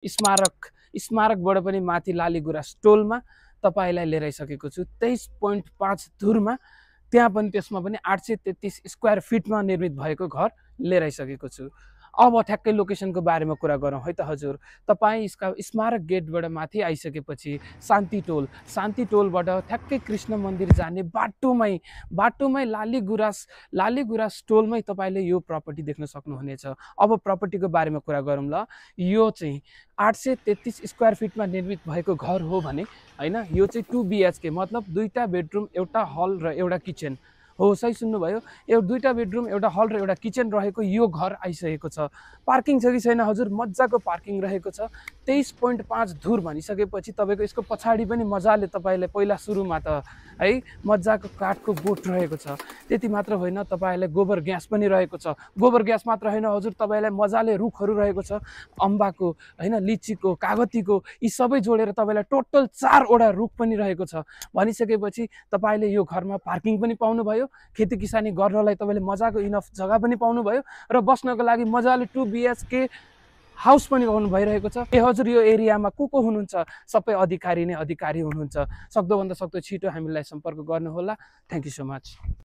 स्मारकबाट पनि माथि लालीगुराँस टोलमा तपाईलाई लिएर आइसकेको छु 23.5 धुरमा। त्यहाँ पनि त्यसमा पनि 833 स्क्वायर फिटमा निर्मित भएको घर लिएर आइसकेको छु। अब ठ्याक्कै लोकेसनको बारेमा कुरा गरौँ है त हजुर। तपाईँ स्मारक गेटबाट माथि आइसकेपछि शान्ति टोलबाट ठ्याक्कै कृष्ण मन्दिर जाने बाटोमै लालीगुराँस टोलमै तपाईँले यो प्रपर्टी देख्न सक्नुहुनेछ। अब प्रपर्टीको बारेमा कुरा गरौँ ल। यो चाहिँ 833 स्क्वायर फिटमा निर्मित भएको घर हो भने हैन, यो चाहिँ 2 BHK मतलब 2टा बेडरुम एउटा हल र एउटा किचन हो। सही सुन्नुभयो, यो 2टा बेडरुम एउटा हल र एउटा किचन रहेको यो घर आइसकेको छ। पार्किङ छ कि छैन हजुर? मजाको पार्किङ रहेको छ। 23.5 धुर भनिसकेपछि तपाईँको यसको पछाडि पनि मजाले तपाईँलाई पहिला सुरुमा त है मजाको काठको बोट रहेको छ। त्यति मात्र होइन, तपाईँलाई गोबर ग्यास पनि रहेको छ। गोबर ग्यास मात्र होइन हजुर, तपाईँलाई मजाले रुखहरू रहेको छ, अम्बाको हैन, लिचीको, कागतीको, यी सबै जोडेर तपाईँलाई टोटल 4वटा रुख पनि रहेको छ। भनिसकेपछि तपाईँले यो घरमा पार्किङ पनि पाउनुभयो, खेती किसानी गर्नलाई तपाईँले मजाको इनफ जग्गा पनि पाउनुभयो र बस्नको लागि मजाले 2 BHK हाउस पनि पाउनु भइरहेको छ। ए हजुर, यो एरियामा को हुनुहुन्छ? सबै अधिकारी हुनुहुन्छ। सक्दोभन्दा सक्दो छिटो हामीलाई सम्पर्क गर्नुहोला। Thank you so much.